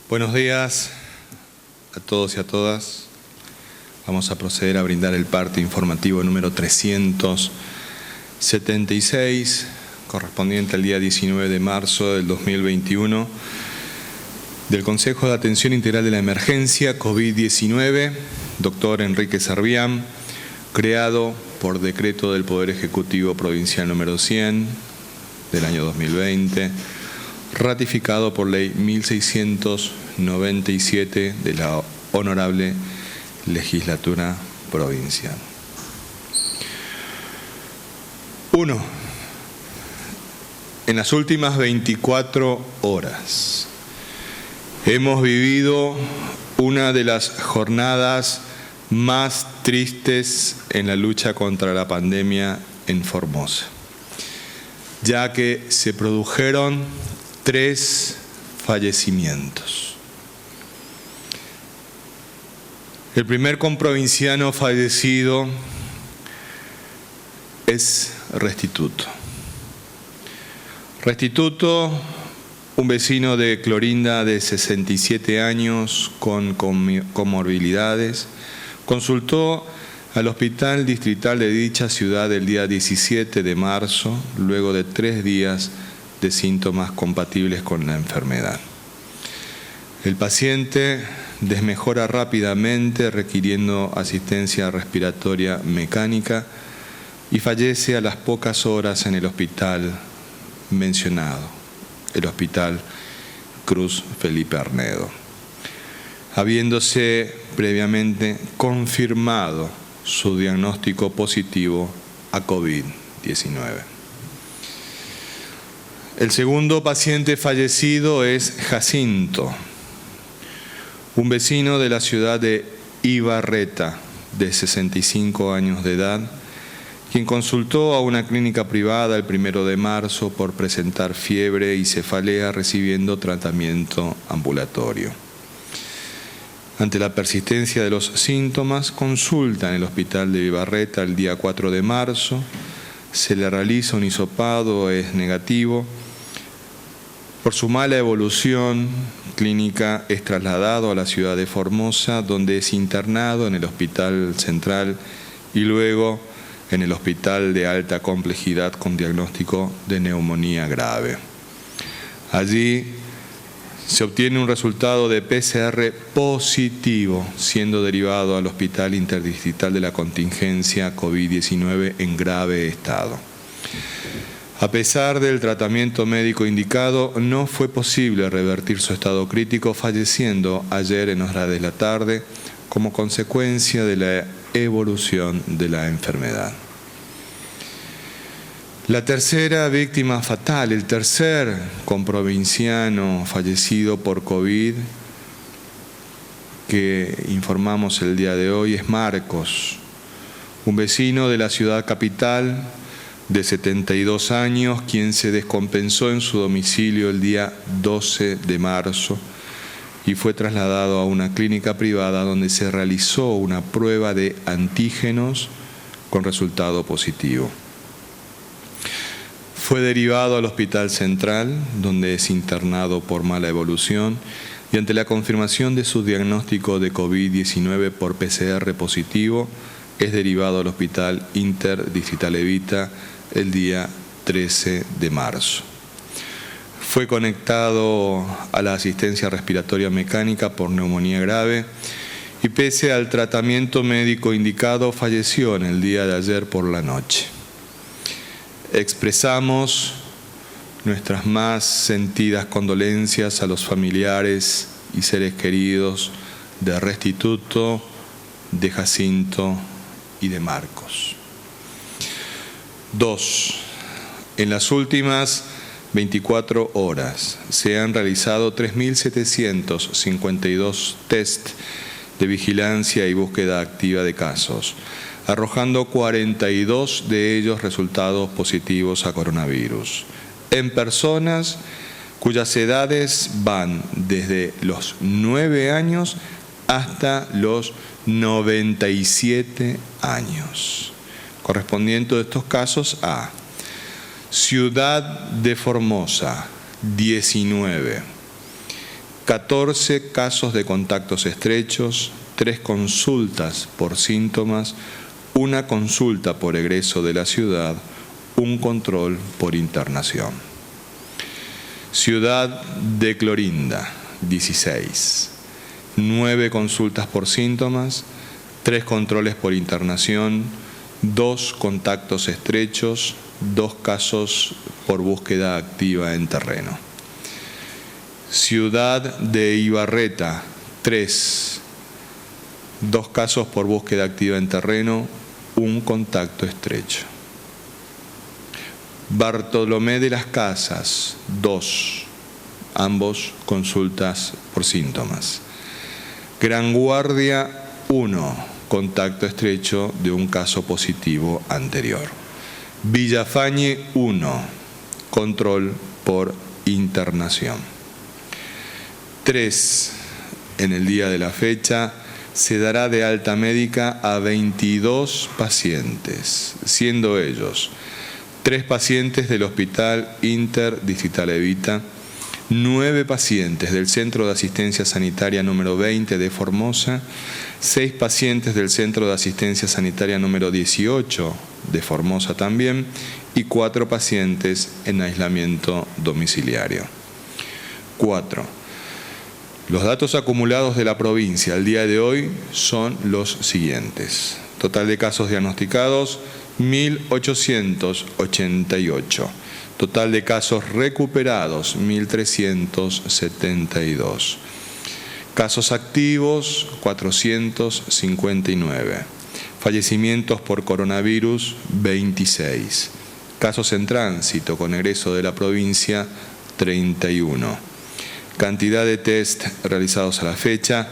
Buenos días a todos y a todas. Vamos a proceder a brindar el parte informativo número 376, correspondiente al día 19 de marzo del 2021, del Consejo de Atención Integral de la Emergencia COVID-19, doctor Enrique Servián, creado por decreto del Poder Ejecutivo Provincial número 100 del año 2020, ratificado por ley 1697 de la Honorable Legislatura Provincial. 1. En las últimas 24 horas hemos vivido una de las jornadas más tristes en la lucha contra la pandemia en Formosa, ya que se produjeron 3 fallecimientos. El primer comprovinciano fallecido es Restituto. Restituto, un vecino de Clorinda de 67 años con comorbilidades, consultó al hospital distrital de dicha ciudad el día 17 de marzo, luego de 3 días de síntomas compatibles con la enfermedad. El paciente desmejora rápidamente, requiriendo asistencia respiratoria mecánica, y fallece a las pocas horas en el hospital mencionado, el Hospital Cruz Felipe Arnedo, habiéndose previamente confirmado su diagnóstico positivo a COVID-19. El segundo paciente fallecido es Jacinto, un vecino de la ciudad de Ibarreta, de 65 años de edad, quien consultó a una clínica privada el 1 de marzo por presentar fiebre y cefalea, recibiendo tratamiento ambulatorio. Ante la persistencia de los síntomas, consulta en el hospital de Ibarreta el día 4 de marzo, se le realiza un hisopado, es negativo. Por su mala evolución clínica es trasladado a la ciudad de Formosa, donde es internado en el Hospital Central y luego en el Hospital de Alta Complejidad con diagnóstico de neumonía grave. Allí se obtiene un resultado de PCR positivo, siendo derivado al Hospital Interdistrital de la Contingencia COVID-19 en grave estado. A pesar del tratamiento médico indicado, no fue posible revertir su estado crítico, falleciendo ayer en horas de la tarde como consecuencia de la evolución de la enfermedad. La tercera víctima fatal, el tercer comprovinciano fallecido por COVID que informamos el día de hoy, es Marcos, un vecino de la ciudad capital de 72 años, quien se descompensó en su domicilio el día 12 de marzo y fue trasladado a una clínica privada donde se realizó una prueba de antígenos con resultado positivo. Fue derivado al Hospital Central, donde es internado por mala evolución, y ante la confirmación de su diagnóstico de COVID-19 por PCR positivo, es derivado al Hospital Interdistrital Evita el día 13 de marzo. Fue conectado a la asistencia respiratoria mecánica por neumonía grave y pese al tratamiento médico indicado, falleció en el día de ayer por la noche. Expresamos nuestras más sentidas condolencias a los familiares y seres queridos de Restituto, de Jacinto y de Marcos. 2. En las últimas 24 horas se han realizado 3.752 test de vigilancia y búsqueda activa de casos, arrojando 42 de ellos resultados positivos a coronavirus, en personas cuyas edades van desde los 9 años hasta los 97 años. Correspondiendo estos casos a Ciudad de Formosa, 19, 14 casos de contactos estrechos, 3 consultas por síntomas, 1 consulta por egreso de la ciudad, 1 control por internación. Ciudad de Clorinda, 16. 9 consultas por síntomas, 3 controles por internación, 2 contactos estrechos, 2 casos por búsqueda activa en terreno. Ciudad de Ibarreta, 3. 2 casos por búsqueda activa en terreno, 1 contacto estrecho. Bartolomé de las Casas, 2. Ambos consultas por síntomas. Gran Guardia, 1. Contacto estrecho de 1 caso positivo anterior. Villafañe, 1. Control por internación. 3. En el día de la fecha se dará de alta médica a 22 pacientes, siendo ellos 3 pacientes del Hospital Interdistrital Evita, 9 pacientes del Centro de Asistencia Sanitaria número 20 de Formosa, 6 pacientes del Centro de Asistencia Sanitaria número 18 de Formosa también, y 4 pacientes en aislamiento domiciliario. 4. Los datos acumulados de la provincia al día de hoy son los siguientes. Total de casos diagnosticados, 1.888. Total de casos recuperados, 1.372. Casos activos, 459. Fallecimientos por coronavirus, 26. Casos en tránsito con egreso de la provincia, 31. Cantidad de test realizados a la fecha,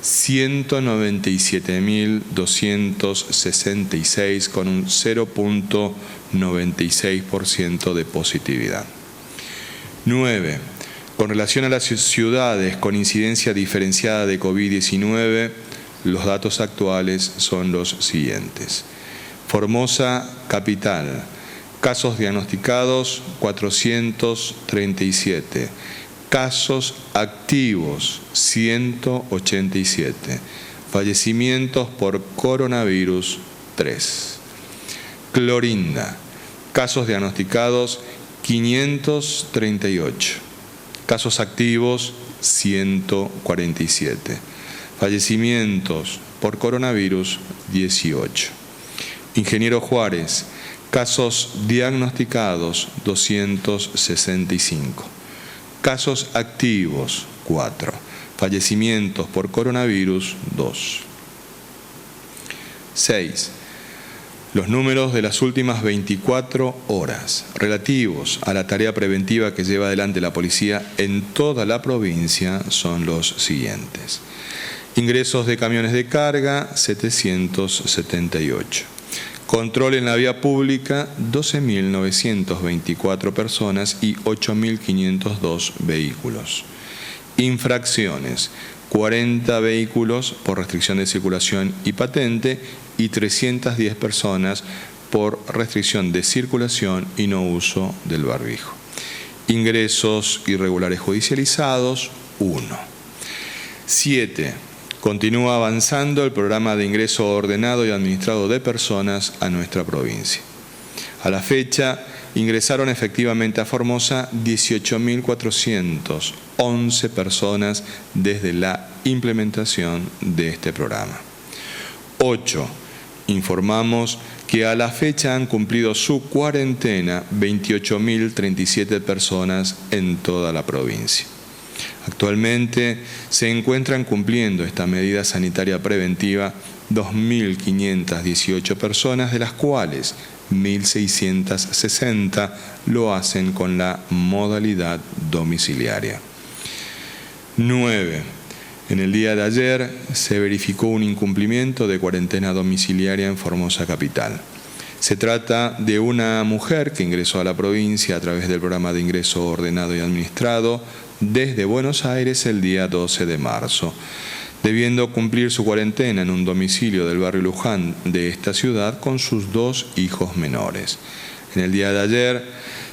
197.266 con un 0.96% de positividad. 9. Con relación a las ciudades con incidencia diferenciada de COVID-19, los datos actuales son los siguientes. Formosa, capital. Casos diagnosticados, 437. Casos activos, 187. Fallecimientos por coronavirus, 3. Clorinda. Casos diagnosticados, 538. Casos activos, 147. Fallecimientos por coronavirus, 18. Ingeniero Juárez. Casos diagnosticados, 265. Casos activos, 4. Fallecimientos por coronavirus, 2. 6. Los números de las últimas 24 horas relativos a la tarea preventiva que lleva adelante la policía en toda la provincia son los siguientes. Ingresos de camiones de carga, 778. Control en la vía pública, 12.924 personas y 8.502 vehículos. Infracciones, 40 vehículos por restricción de circulación y patente y 310 personas por restricción de circulación y no uso del barbijo. Ingresos irregulares judicializados, 1. 7. Continúa avanzando el programa de ingreso ordenado y administrado de personas a nuestra provincia. A la fecha, ingresaron efectivamente a Formosa 18.411 personas desde la implementación de este programa. 8. Informamos que a la fecha han cumplido su cuarentena 28.037 personas en toda la provincia. Actualmente se encuentran cumpliendo esta medida sanitaria preventiva 2.518 personas, de las cuales 1.660 lo hacen con la modalidad domiciliaria. 9. En el día de ayer se verificó un incumplimiento de cuarentena domiciliaria en Formosa capital. Se trata de una mujer que ingresó a la provincia a través del programa de ingreso ordenado y administrado desde Buenos Aires el día 12 de marzo, debiendo cumplir su cuarentena en un domicilio del barrio Luján de esta ciudad con sus 2 hijos menores. En el día de ayer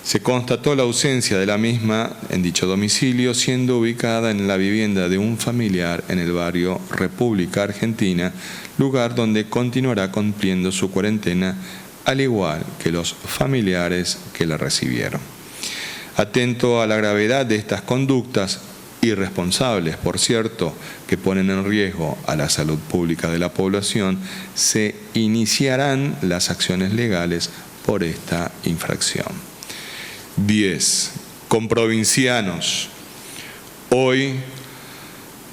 Se constató la ausencia de la misma en dicho domicilio, siendo ubicada en la vivienda de un familiar en el barrio República Argentina, lugar donde continuará cumpliendo su cuarentena, al igual que los familiares que la recibieron. Atento a la gravedad de estas conductas, irresponsables, por cierto, que ponen en riesgo a la salud pública de la población, se iniciarán las acciones legales por esta infracción. 10. Comprovincianos. Hoy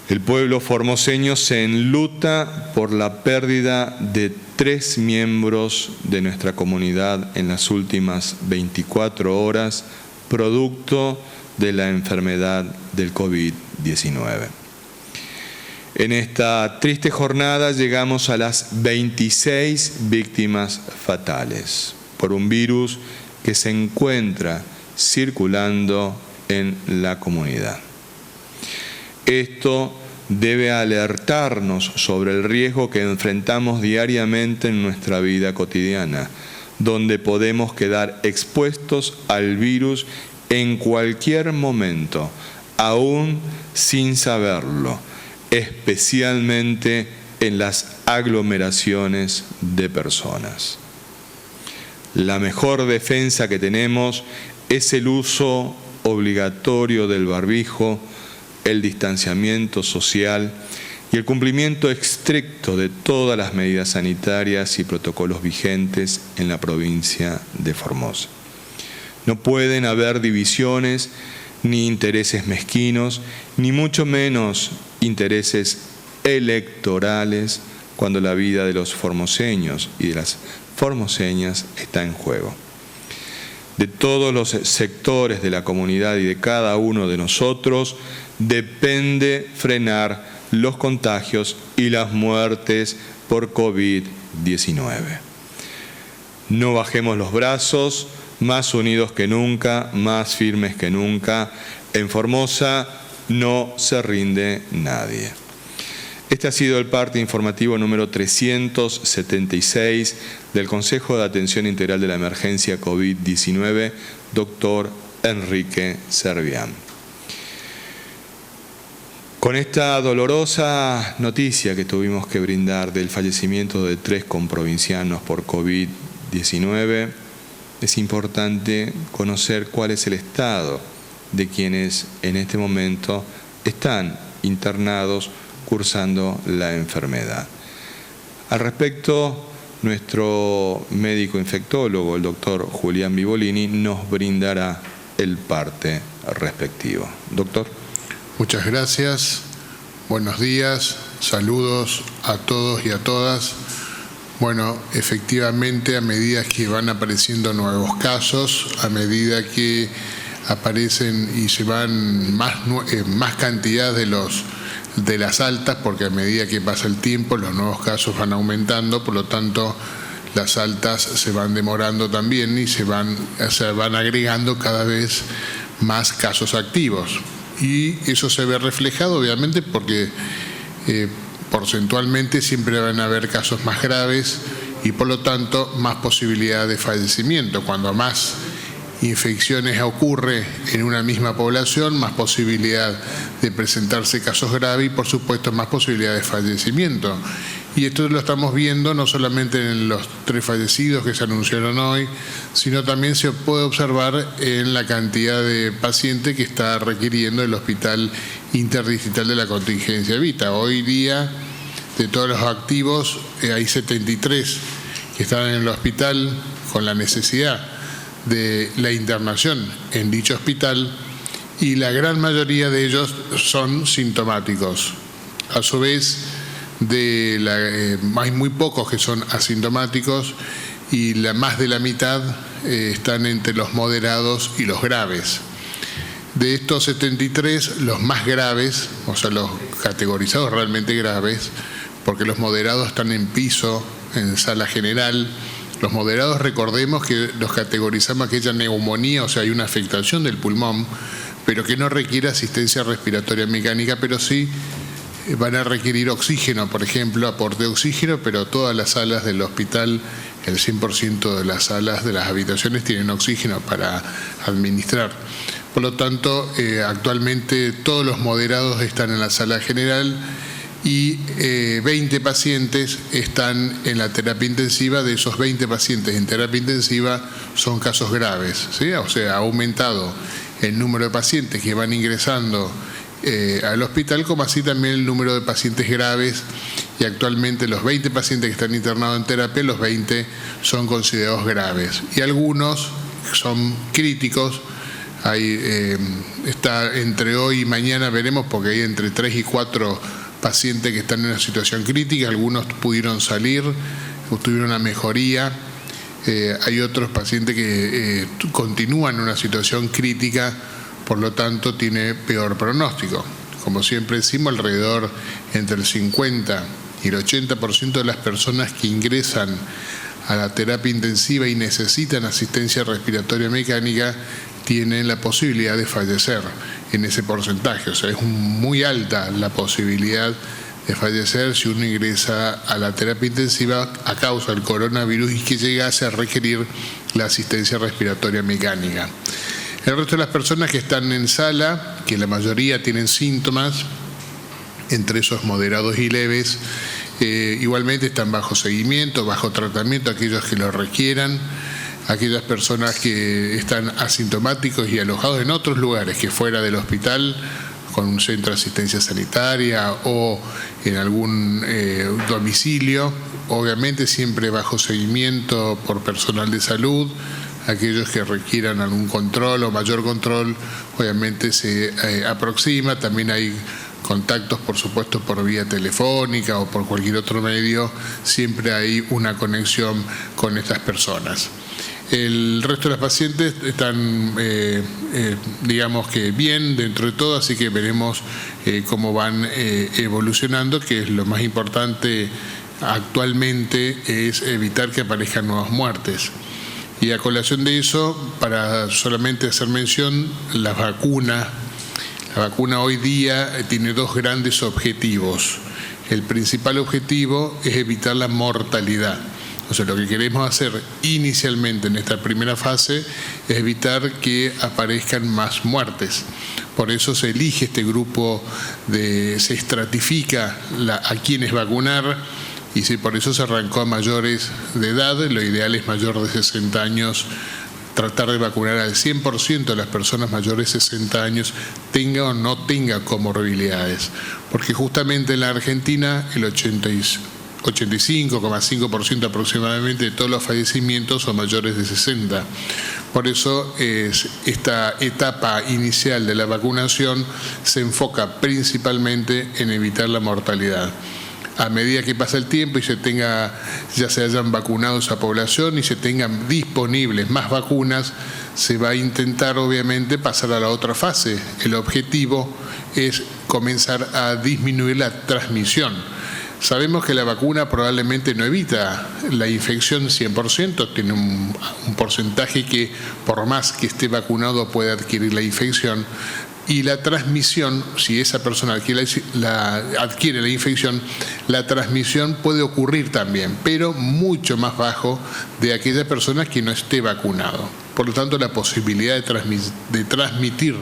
el pueblo formoseño se enluta por la pérdida de 3 miembros de nuestra comunidad en las últimas 24 horas, producto de la enfermedad del COVID-19. En esta triste jornada llegamos a las 26 víctimas fatales por un virus que se encuentra circulando en la comunidad. Esto debe alertarnos sobre el riesgo que enfrentamos diariamente en nuestra vida cotidiana, donde podemos quedar expuestos al virus en cualquier momento, aún sin saberlo, especialmente en las aglomeraciones de personas. La mejor defensa que tenemos es el uso obligatorio del barbijo, el distanciamiento social y el cumplimiento estricto de todas las medidas sanitarias y protocolos vigentes en la provincia de Formosa. No pueden haber divisiones ni intereses mezquinos, ni mucho menos intereses electorales cuando la vida de los formoseños y de las formoseñas está en juego. De todos los sectores de la comunidad y de cada uno de nosotros depende frenar los contagios y las muertes por COVID-19. No bajemos los brazos, más unidos que nunca, más firmes que nunca. En Formosa no se rinde nadie. Este ha sido el parte informativo número 376 del Consejo de Atención Integral de la Emergencia COVID-19, doctor Enrique Servián. Con esta dolorosa noticia que tuvimos que brindar del fallecimiento de 3 comprovincianos por COVID-19, es importante conocer cuál es el estado de quienes en este momento están internados cursando la enfermedad. Al respecto, nuestro médico infectólogo, el doctor Julián Vivolini, nos brindará el parte respectivo. Doctor. Muchas gracias. Buenos días. Saludos a todos y a todas. Bueno, efectivamente, a medida que van apareciendo nuevos casos, a medida que aparecen y se van más cantidad de las altas, porque a medida que pasa el tiempo los nuevos casos van aumentando, por lo tanto las altas se van demorando también y se van agregando cada vez más casos activos. Y eso se ve reflejado obviamente porque porcentualmente siempre van a haber casos más graves y por lo tanto más posibilidad de fallecimiento. Cuando más infecciones ocurre en una misma población, más posibilidad de presentarse casos graves y por supuesto más posibilidad de fallecimiento. Y esto lo estamos viendo no solamente en los 3 fallecidos que se anunciaron hoy, sino también se puede observar en la cantidad de pacientes que está requiriendo el Hospital Interdistrital de la Contingencia Evita. Hoy día, de todos los activos, hay 73 que están en el hospital con la necesidad de la internación en dicho hospital y la gran mayoría de ellos son sintomáticos. A su vez, hay muy pocos que son asintomáticos y más de la mitad están entre los moderados y los graves. De estos 73, los más graves, o sea, los categorizados realmente graves, porque los moderados están en piso, en sala general. Los moderados, recordemos que los categorizamos aquella neumonía, o sea, hay una afectación del pulmón, pero que no requiere asistencia respiratoria mecánica, pero sí van a requerir oxígeno, por ejemplo, aporte de oxígeno, pero todas las salas del hospital el 100% de las salas de las habitaciones tienen oxígeno para administrar. Por lo tanto, actualmente todos los moderados están en la sala general y 20 pacientes están en la terapia intensiva. De esos 20 pacientes en terapia intensiva son casos graves, ¿sí? O sea, ha aumentado el número de pacientes que van ingresando al hospital, como así también el número de pacientes graves, y actualmente los 20 pacientes que están internados en terapia, los 20 son considerados graves y algunos son críticos. Está entre hoy y mañana, veremos, porque hay entre 3 y 4 pacientes que están en una situación crítica. Algunos pudieron salir, tuvieron una mejoría. Hay otros pacientes que continúan en una situación crítica, por lo tanto tiene peor pronóstico. Como siempre decimos, alrededor entre el 50 y el 80% de las personas que ingresan a la terapia intensiva y necesitan asistencia respiratoria mecánica tienen la posibilidad de fallecer en ese porcentaje. O sea, es muy alta la posibilidad de fallecer si uno ingresa a la terapia intensiva a causa del coronavirus y que llegase a requerir la asistencia respiratoria mecánica. El resto de las personas que están en sala, que la mayoría tienen síntomas, entre esos moderados y leves, igualmente están bajo seguimiento, bajo tratamiento, aquellos que lo requieran. Aquellas personas que están asintomáticos y alojados en otros lugares que fuera del hospital, con un centro de asistencia sanitaria o en algún domicilio, obviamente siempre bajo seguimiento por personal de salud. Aquellos que requieran algún control o mayor control, obviamente se aproxima. También hay contactos, por supuesto, por vía telefónica o por cualquier otro medio. Siempre hay una conexión con estas personas. El resto de los pacientes están, digamos que bien dentro de todo, así que veremos cómo van evolucionando, que es lo más importante actualmente, es evitar que aparezcan nuevas muertes. Y a colación de eso, para solamente hacer mención, la vacuna hoy día tiene dos grandes objetivos. El principal objetivo es evitar la mortalidad. O sea, lo que queremos hacer inicialmente en esta primera fase es evitar que aparezcan más muertes. Por eso se elige este grupo, se estratifica a quienes vacunar, y por eso se arrancó a mayores de edad. Lo ideal es mayor de 60 años, tratar de vacunar al 100% de las personas mayores de 60 años, tenga o no tenga comorbilidades. Porque justamente en la Argentina el 85,5% aproximadamente de todos los fallecimientos son mayores de 60. Por eso esta etapa inicial de la vacunación se enfoca principalmente en evitar la mortalidad. A medida que pasa el tiempo y ya se hayan vacunado esa población y se tengan disponibles más vacunas, se va a intentar obviamente pasar a la otra fase. El objetivo es comenzar a disminuir la transmisión. Sabemos que la vacuna probablemente no evita la infección 100%, tiene un porcentaje que por más que esté vacunado puede adquirir la infección, y la transmisión, si esa persona adquiere la infección, la transmisión puede ocurrir también, pero mucho más bajo de aquella persona que no esté vacunado. Por lo tanto, la posibilidad de transmitir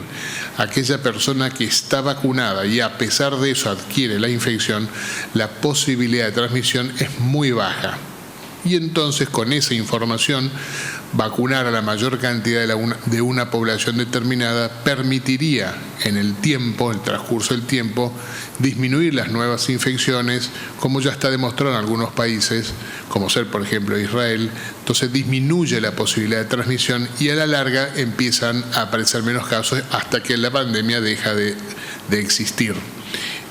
a aquella persona que está vacunada y a pesar de eso adquiere la infección, la posibilidad de transmisión es muy baja. Y entonces, con esa información, vacunar a la mayor cantidad de una población determinada permitiría en el transcurso del tiempo, disminuir las nuevas infecciones, como ya está demostrado en algunos países, como ser por ejemplo Israel. Entonces disminuye la posibilidad de transmisión y a la larga empiezan a aparecer menos casos hasta que la pandemia deja de existir.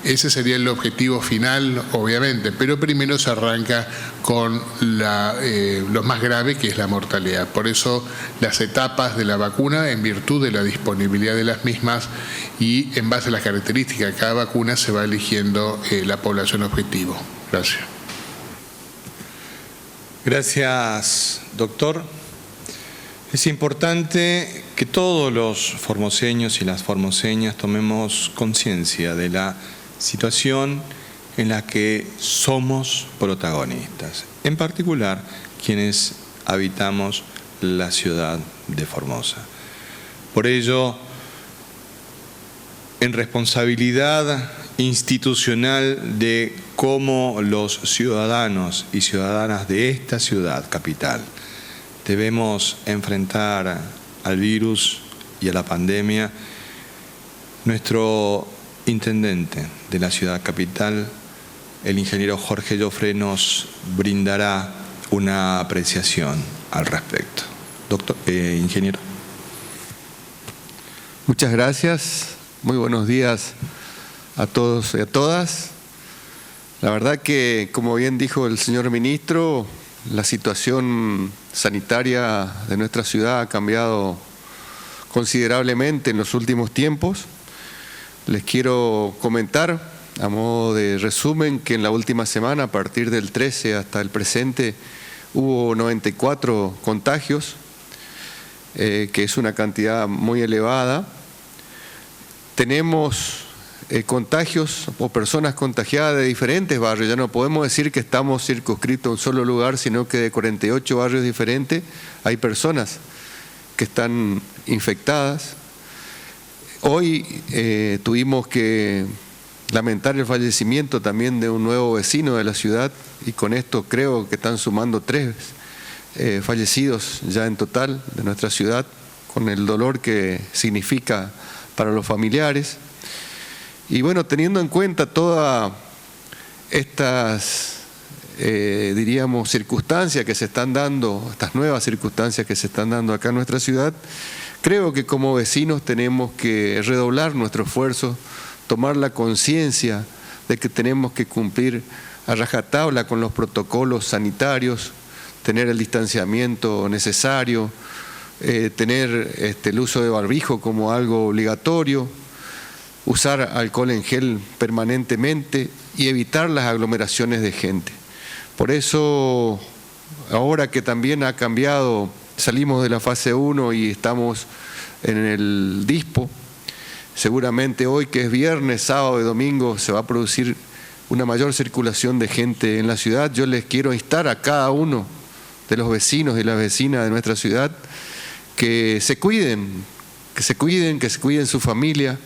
Ese sería el objetivo final, obviamente, pero primero se arranca con lo más grave, que es la mortalidad. Por eso las etapas de la vacuna, en virtud de la disponibilidad de las mismas y en base a las características de cada vacuna, se va eligiendo la población objetivo. Gracias. Gracias, doctor. Es importante que todos los formoseños y las formoseñas tomemos conciencia de la situación en la que somos protagonistas, en particular quienes habitamos la ciudad de Formosa. Por ello, en responsabilidad institucional de cómo los ciudadanos y ciudadanas de esta ciudad capital debemos enfrentar al virus y a la pandemia, nuestro intendente de la ciudad capital, el ingeniero Jorge Joffre, nos brindará una apreciación al respecto. Doctor, ingeniero. Muchas gracias. Muy buenos días a todos y a todas. La verdad que, como bien dijo el señor ministro, la situación sanitaria de nuestra ciudad ha cambiado considerablemente en los últimos tiempos. Les quiero comentar, a modo de resumen, que en la última semana, a partir del 13 hasta el presente, hubo 94 contagios, que es una cantidad muy elevada. Tenemos contagios o personas contagiadas de diferentes barrios. Ya no podemos decir que estamos circunscritos a un solo lugar, sino que de 48 barrios diferentes hay personas que están infectadas. Hoy tuvimos que lamentar el fallecimiento también de un nuevo vecino de la ciudad, y con esto creo que están sumando 3 fallecidos ya en total de nuestra ciudad, con el dolor que significa para los familiares. Y bueno, teniendo en cuenta todas estas, diríamos, circunstancias que se están dando, estas nuevas circunstancias que se están dando acá en nuestra ciudad, creo que como vecinos tenemos que redoblar nuestro esfuerzo, tomar la conciencia de que tenemos que cumplir a rajatabla con los protocolos sanitarios, tener el distanciamiento necesario, tener el uso de barbijo como algo obligatorio, usar alcohol en gel permanentemente y evitar las aglomeraciones de gente. Por eso, ahora que también ha cambiado, salimos de la fase 1 y estamos en el DISPO, seguramente hoy, que es viernes, sábado y domingo, se va a producir una mayor circulación de gente en la ciudad. Yo les quiero instar a cada uno de los vecinos y las vecinas de nuestra ciudad que se cuiden su familia,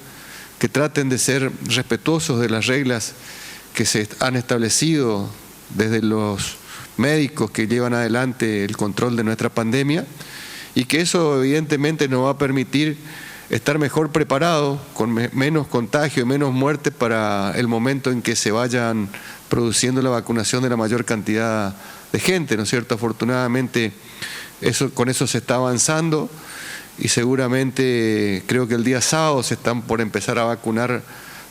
que traten de ser respetuosos de las reglas que se han establecido desde los médicos que llevan adelante el control de nuestra pandemia, y que eso evidentemente nos va a permitir estar mejor preparados, con menos contagio y menos muerte para el momento en que se vayan produciendo la vacunación de la mayor cantidad de gente, ¿no es cierto? Afortunadamente con eso se está avanzando, y seguramente creo que el día sábado se están por empezar a vacunar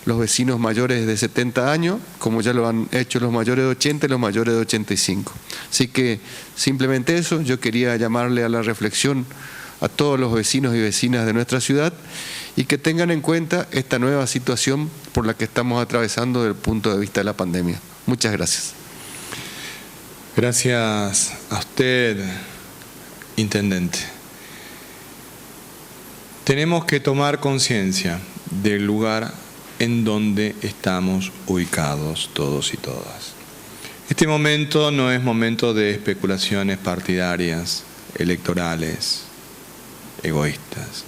los vecinos mayores de 70 años, como ya lo han hecho los mayores de 80 y los mayores de 85. Así que simplemente eso, yo quería llamarle a la reflexión a todos los vecinos y vecinas de nuestra ciudad, y que tengan en cuenta esta nueva situación por la que estamos atravesando desde el punto de vista de la pandemia. Muchas gracias. Gracias a usted, intendente. Tenemos que tomar conciencia del lugar en donde estamos ubicados todos y todas. Este momento no es momento de especulaciones partidarias, electorales, egoístas.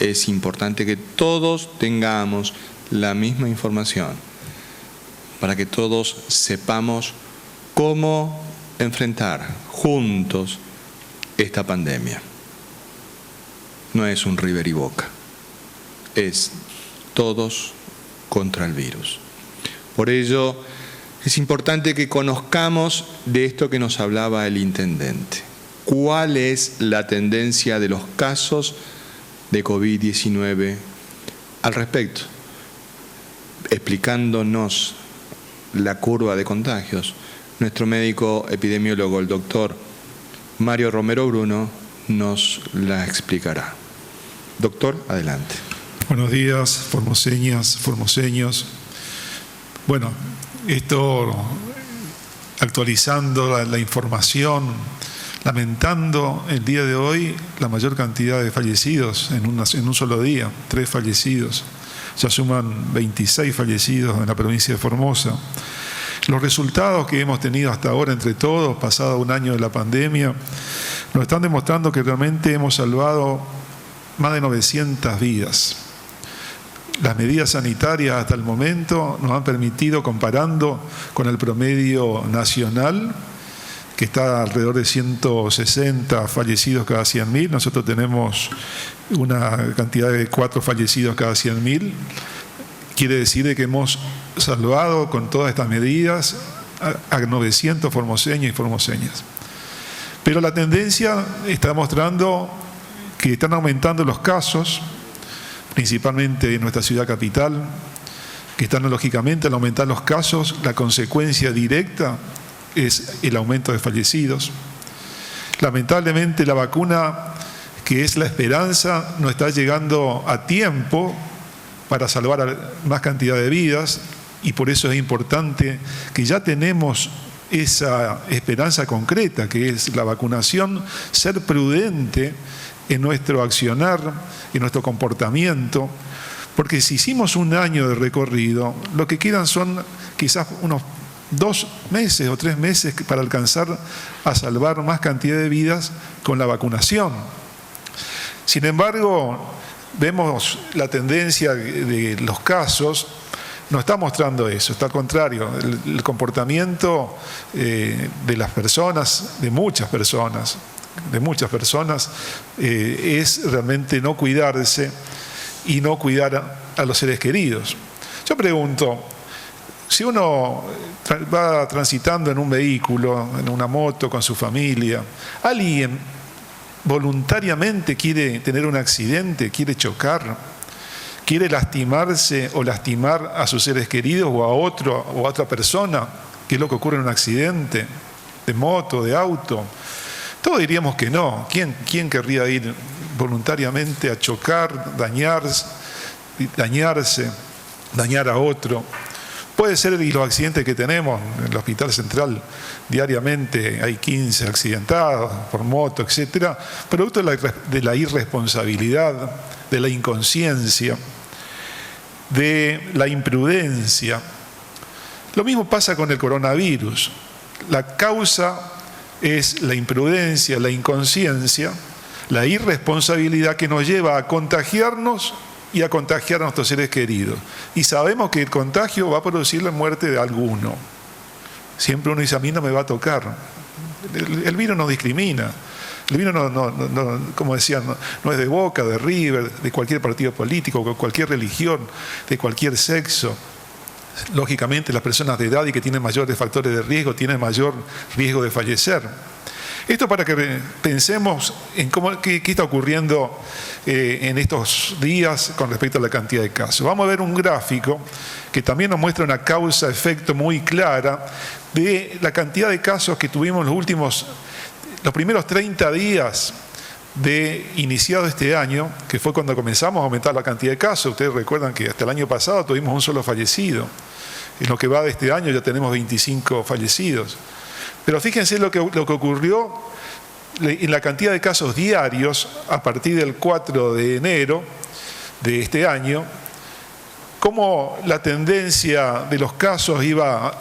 Es importante que todos tengamos la misma información para que todos sepamos cómo enfrentar juntos esta pandemia. No es un River y Boca, es todos contra el virus. Por ello, es importante que conozcamos de esto que nos hablaba el intendente. ¿Cuál es la tendencia de los casos de COVID-19 al respecto? Explicándonos la curva de contagios, nuestro médico epidemiólogo, el doctor Mario Romero Bruno, nos la explicará. Doctor, adelante. Buenos días, formoseñas, formoseños. Bueno, esto actualizando la información, lamentando el día de hoy la mayor cantidad de fallecidos en un solo día, 3 fallecidos. Ya suman 26 fallecidos en la provincia de Formosa. Los resultados que hemos tenido hasta ahora entre todos, pasado un año de la pandemia, nos están demostrando que realmente hemos salvado más de 900 vidas. Las medidas sanitarias hasta el momento nos han permitido, comparando con el promedio nacional, que está alrededor de 160 fallecidos cada 100.000, nosotros tenemos una cantidad de 4 fallecidos cada 100.000. Quiere decir que hemos salvado con todas estas medidas a 900 formoseños y formoseñas. Pero la tendencia está mostrando que están aumentando los casos, principalmente en nuestra ciudad capital, que están lógicamente al aumentar los casos, la consecuencia directa es el aumento de fallecidos. Lamentablemente la vacuna, que es la esperanza, no está llegando a tiempo para salvar más cantidad de vidas, y por eso es importante que ya tenemos esa esperanza concreta, que es la vacunación, ser prudente en nuestro accionar, en nuestro comportamiento, porque si hicimos un año de recorrido, lo que quedan son quizás unos 2 meses o 3 meses para alcanzar a salvar más cantidad de vidas con la vacunación. Sin embargo, vemos la tendencia de los casos, no está mostrando eso, está al contrario. El comportamiento de las personas, de muchas personas, es realmente no cuidarse y no cuidar a los seres queridos. Yo pregunto, si uno va transitando en un vehículo, en una moto con su familia, alguien voluntariamente quiere tener un accidente, quiere chocar, quiere lastimarse o lastimar a sus seres queridos o a otra persona, que es lo que ocurre en un accidente de moto, de auto, todos diríamos que no. ¿Quién querría ir voluntariamente a chocar, dañarse, dañar a otro? Puede ser, y los accidentes que tenemos en el Hospital Central diariamente, hay 15 accidentados por moto, etcétera, producto de la irresponsabilidad, de la inconsciencia, de la imprudencia. Lo mismo pasa con el coronavirus. La causa es la imprudencia, la inconsciencia, la irresponsabilidad que nos lleva a contagiarnos y a contagiar a nuestros seres queridos. Y sabemos que el contagio va a producir la muerte de alguno. Siempre uno dice, a mí no me va a tocar. El virus no discrimina. El virus no, como decían, no es de Boca, de River, de cualquier partido político, de cualquier religión, de cualquier sexo. Lógicamente las personas de edad y que tienen mayores factores de riesgo tienen mayor riesgo de fallecer. Esto para que pensemos en qué está ocurriendo en estos días con respecto a la cantidad de casos. Vamos a ver un gráfico que también nos muestra una causa-efecto muy clara de la cantidad de casos que tuvimos los primeros 30 días de iniciado este año, que fue cuando comenzamos a aumentar la cantidad de casos. Ustedes recuerdan que hasta el año pasado tuvimos un solo fallecido. En lo que va de este año ya tenemos 25 fallecidos. Pero fíjense lo que ocurrió en la cantidad de casos diarios a partir del 4 de enero de este año, cómo la tendencia de los casos iba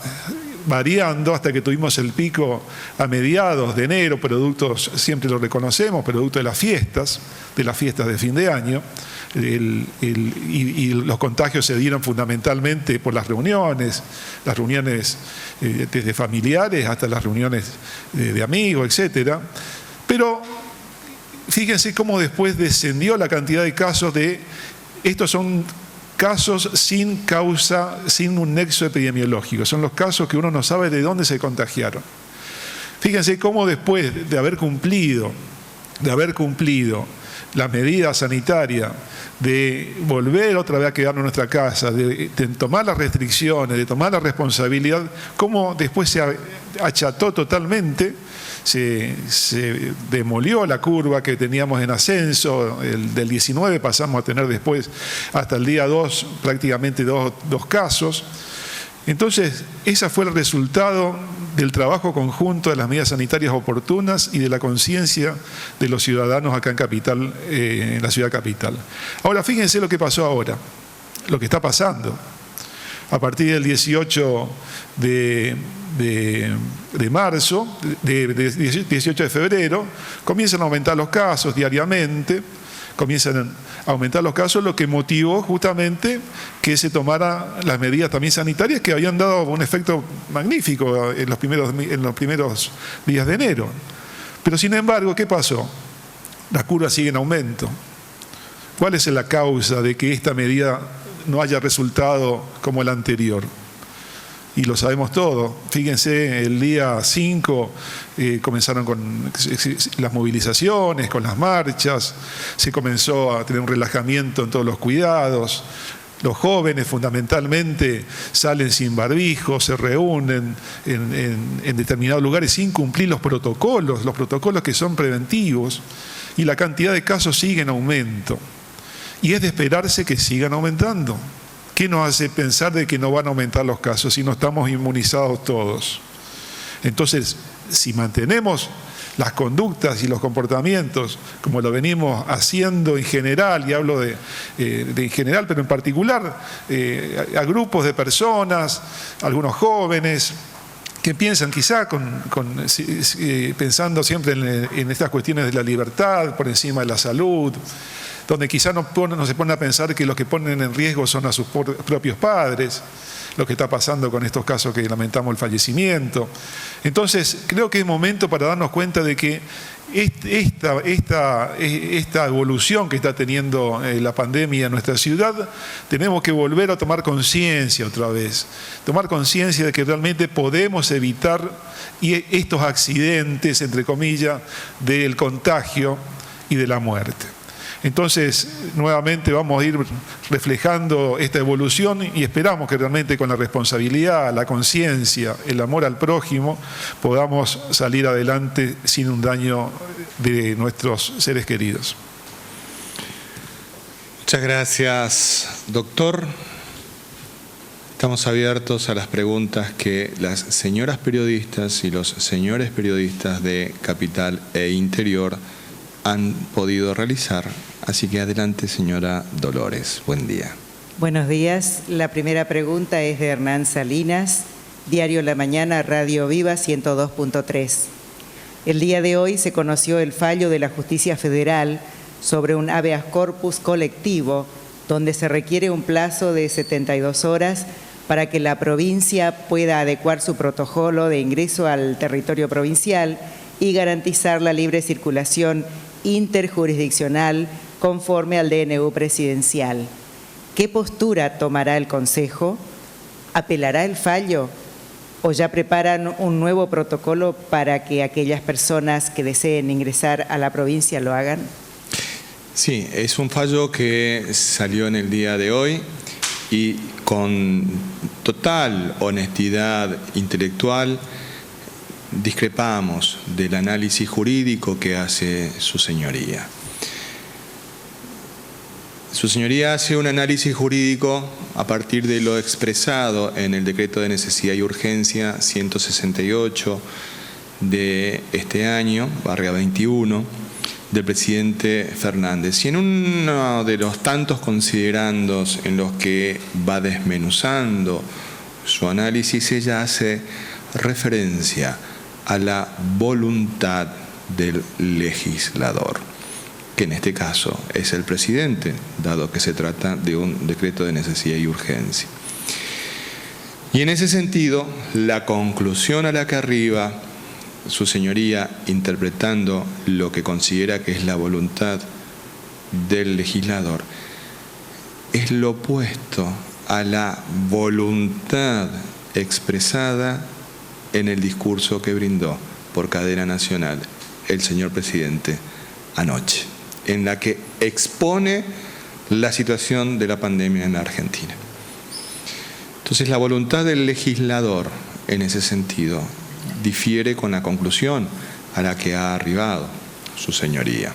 variando hasta que tuvimos el pico a mediados de enero, siempre lo reconocemos, producto de las fiestas de fin de año. Y los contagios se dieron fundamentalmente por las reuniones desde familiares hasta las reuniones de amigos, etcétera. Pero fíjense cómo después descendió la cantidad de casos estos son casos sin causa, sin un nexo epidemiológico, son los casos que uno no sabe de dónde se contagiaron. Fíjense cómo después de haber cumplido la medida sanitaria, de volver otra vez a quedarnos en nuestra casa, de tomar las restricciones, de tomar la responsabilidad, cómo después se acható totalmente, se demolió la curva que teníamos en ascenso, del 19 pasamos a tener después hasta el día 2 prácticamente dos casos. Entonces, ese fue el resultado del trabajo conjunto de las medidas sanitarias oportunas y de la conciencia de los ciudadanos acá en Capital, en la ciudad capital. Ahora, fíjense lo que pasó ahora, lo que está pasando. a partir del 18 de marzo, 18 de febrero, comienzan a aumentar los casos diariamente, comienzan a aumentar los casos, lo que motivó justamente que se tomaran las medidas también sanitarias que habían dado un efecto magnífico en los primeros días de enero. Pero sin embargo, ¿qué pasó? La curva sigue en aumento. ¿Cuál es la causa de que esta medida no haya resultado como la anterior? Y lo sabemos todo. Fíjense, el día 5 comenzaron con las movilizaciones, con las marchas, se comenzó a tener un relajamiento en todos los cuidados. Los jóvenes fundamentalmente salen sin barbijo, se reúnen en determinados lugares sin cumplir los protocolos que son preventivos, y la cantidad de casos sigue en aumento. Y es de esperarse que sigan aumentando. ¿Qué nos hace pensar de que no van a aumentar los casos si no estamos inmunizados todos? Entonces, si mantenemos las conductas y los comportamientos como lo venimos haciendo en general, y hablo de en general, pero en particular a grupos de personas, algunos jóvenes, que piensan quizá pensando siempre en estas cuestiones de la libertad por encima de la salud, donde quizá no se ponen a pensar que los que ponen en riesgo son a sus propios padres, lo que está pasando con estos casos que lamentamos el fallecimiento. Entonces, creo que es momento para darnos cuenta de que esta evolución que está teniendo la pandemia en nuestra ciudad, tenemos que volver a tomar conciencia otra vez, tomar conciencia de que realmente podemos evitar estos accidentes, entre comillas, del contagio y de la muerte. Entonces, nuevamente vamos a ir reflejando esta evolución y esperamos que realmente con la responsabilidad, la conciencia, el amor al prójimo, podamos salir adelante sin un daño de nuestros seres queridos. Muchas gracias, doctor. Estamos abiertos a las preguntas que las señoras periodistas y los señores periodistas de Capital e Interior han podido realizar. Así que adelante, señora Dolores. Buen día. Buenos días. La primera pregunta es de Hernán Salinas, Diario La Mañana, Radio Viva 102.3. El día de hoy se conoció el fallo de la Justicia Federal sobre un habeas corpus colectivo donde se requiere un plazo de 72 horas para que la provincia pueda adecuar su protocolo de ingreso al territorio provincial y garantizar la libre circulación interjurisdiccional conforme al DNU presidencial. ¿Qué postura tomará el Consejo? ¿Apelará el fallo? ¿O ya preparan un nuevo protocolo para que aquellas personas que deseen ingresar a la provincia lo hagan? Sí, es un fallo que salió en el día de hoy y con total honestidad intelectual discrepamos del análisis jurídico que hace su señoría. Su señoría hace un análisis jurídico a partir de lo expresado en el decreto de necesidad y urgencia 168 de este año, /21, del presidente Fernández. Y en uno de los tantos considerandos en los que va desmenuzando su análisis, ella hace referencia a la voluntad del legislador, que en este caso es el presidente, dado que se trata de un decreto de necesidad y urgencia. Y en ese sentido, la conclusión a la que arriba su señoría, interpretando lo que considera que es la voluntad del legislador, es lo opuesto a la voluntad expresada en el discurso que brindó por cadena nacional el señor presidente anoche, en la que expone la situación de la pandemia en la Argentina. Entonces, la voluntad del legislador en ese sentido difiere con la conclusión a la que ha arribado su señoría.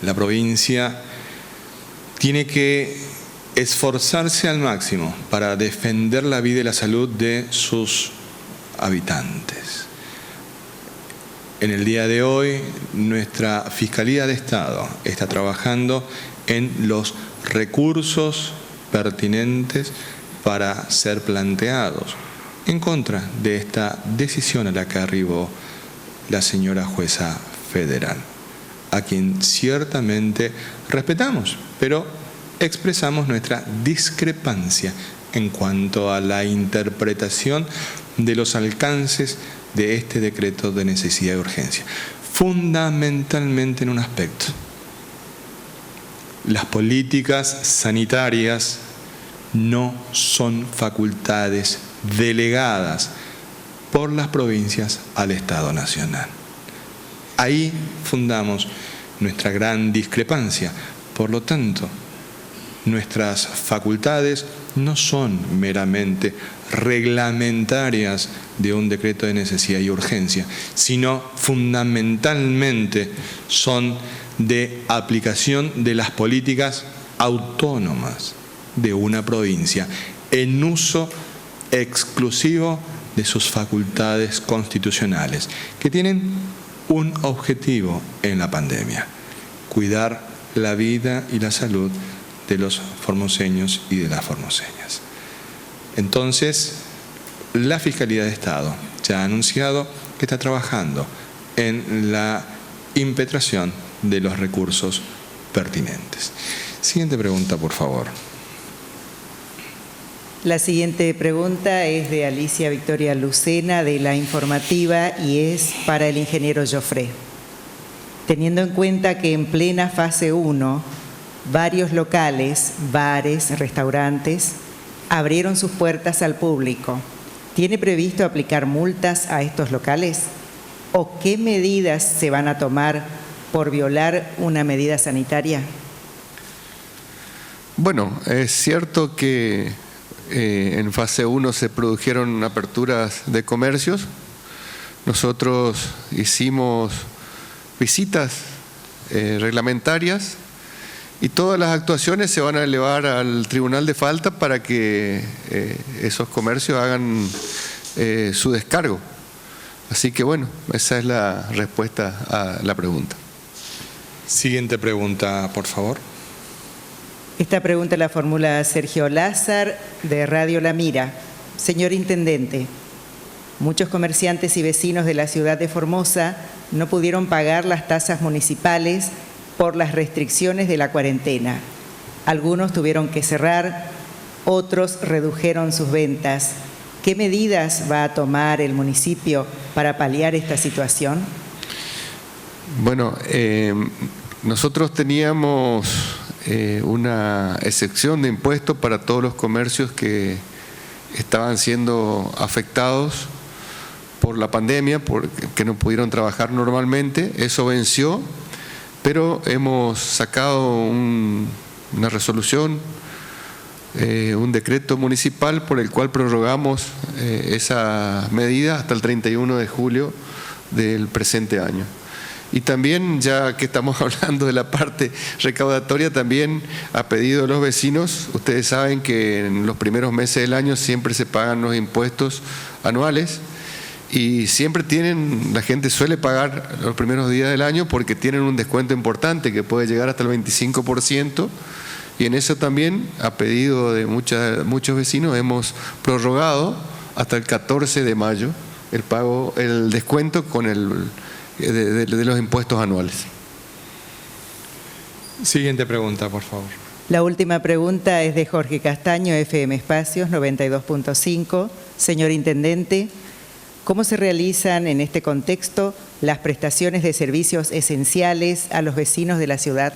La provincia tiene que esforzarse al máximo para defender la vida y la salud de sus habitantes. En el día de hoy, nuestra Fiscalía de Estado está trabajando en los recursos pertinentes para ser planteados en contra de esta decisión a la que arribó la señora jueza federal, a quien ciertamente respetamos, pero expresamos nuestra discrepancia en cuanto a la interpretación de los alcances de este decreto de necesidad y urgencia, fundamentalmente en un aspecto: las políticas sanitarias no son facultades delegadas por las provincias al Estado Nacional. Ahí fundamos nuestra gran discrepancia. Por lo tanto, nuestras facultades no son meramente reglamentarias de un decreto de necesidad y urgencia, sino fundamentalmente son de aplicación de las políticas autónomas de una provincia en uso exclusivo de sus facultades constitucionales, que tienen un objetivo en la pandemia: cuidar la vida y la salud de los formoseños y de las formoseñas. Entonces, la Fiscalía de Estado ya ha anunciado que está trabajando en la impetración de los recursos pertinentes. Siguiente pregunta, por favor. La siguiente pregunta es de Alicia Victoria Lucena, de La Informativa, y es para el ingeniero Joffre. Teniendo en cuenta que en plena fase 1, varios locales, bares, restaurantes, abrieron sus puertas al público, ¿tiene previsto aplicar multas a estos locales? ¿O qué medidas se van a tomar por violar una medida sanitaria? Bueno, es cierto que en fase 1 se produjeron aperturas de comercios. Nosotros hicimos visitas reglamentarias y todas las actuaciones se van a elevar al Tribunal de Falta para que esos comercios hagan su descargo. Así que bueno, esa es la respuesta a la pregunta. Siguiente pregunta, por favor. Esta pregunta la formula Sergio Lázar, de Radio La Mira. Señor Intendente, muchos comerciantes y vecinos de la ciudad de Formosa no pudieron pagar las tasas municipales por las restricciones de la cuarentena. Algunos tuvieron que cerrar, otros redujeron sus ventas. ¿Qué medidas va a tomar el municipio para paliar esta situación? Bueno, nosotros teníamos una excepción de impuestos para todos los comercios que estaban siendo afectados por la pandemia, porque no pudieron trabajar normalmente. Eso venció, pero hemos sacado una resolución, un decreto municipal por el cual prorrogamos esa medida hasta el 31 de julio del presente año. Y también, ya que estamos hablando de la parte recaudatoria, también a pedido de los vecinos, ustedes saben que en los primeros meses del año siempre se pagan los impuestos anuales y siempre la gente suele pagar los primeros días del año porque tienen un descuento importante que puede llegar hasta el 25%, y en eso también, a pedido de muchos vecinos, hemos prorrogado hasta el 14 de mayo el descuento de los impuestos anuales. Siguiente pregunta, por favor. La última pregunta es de Jorge Castaño, FM Espacios 92.5. Señor Intendente, ¿cómo se realizan en este contexto las prestaciones de servicios esenciales a los vecinos de la ciudad?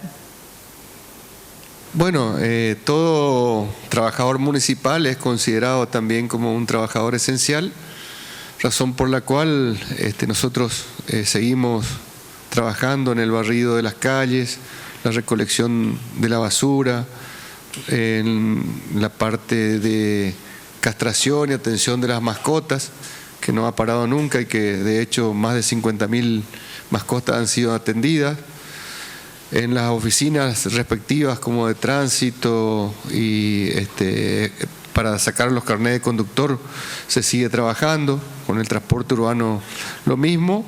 Bueno, todo trabajador municipal es considerado también como un trabajador esencial, razón por la cual nosotros seguimos trabajando en el barrido de las calles, la recolección de la basura, en la parte de castración y atención de las mascotas, que no ha parado nunca y que de hecho más de 50.000 mascotas han sido atendidas. En las oficinas respectivas como de tránsito y para sacar los carnets de conductor se sigue trabajando, con el transporte urbano lo mismo.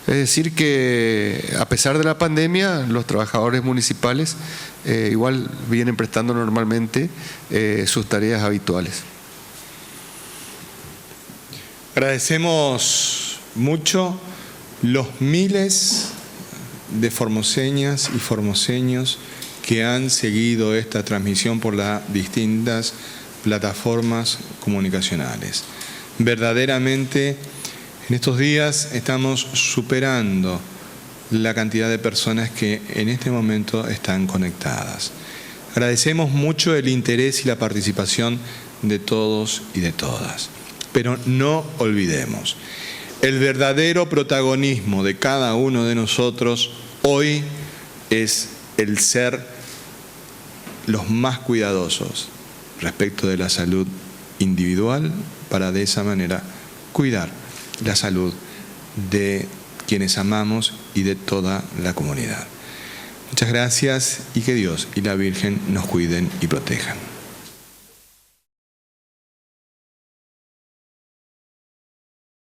Es decir que a pesar de la pandemia, los trabajadores municipales igual vienen prestando normalmente sus tareas habituales. Agradecemos mucho los miles de formoseñas y formoseños que han seguido esta transmisión por las distintas plataformas comunicacionales. Verdaderamente, en estos días estamos superando la cantidad de personas que en este momento están conectadas. Agradecemos mucho el interés y la participación de todos y de todas. Pero no olvidemos, el verdadero protagonismo de cada uno de nosotros hoy es el ser los más cuidadosos respecto de la salud individual para de esa manera cuidar la salud de quienes amamos y de toda la comunidad. Muchas gracias y que Dios y la Virgen nos cuiden y protejan.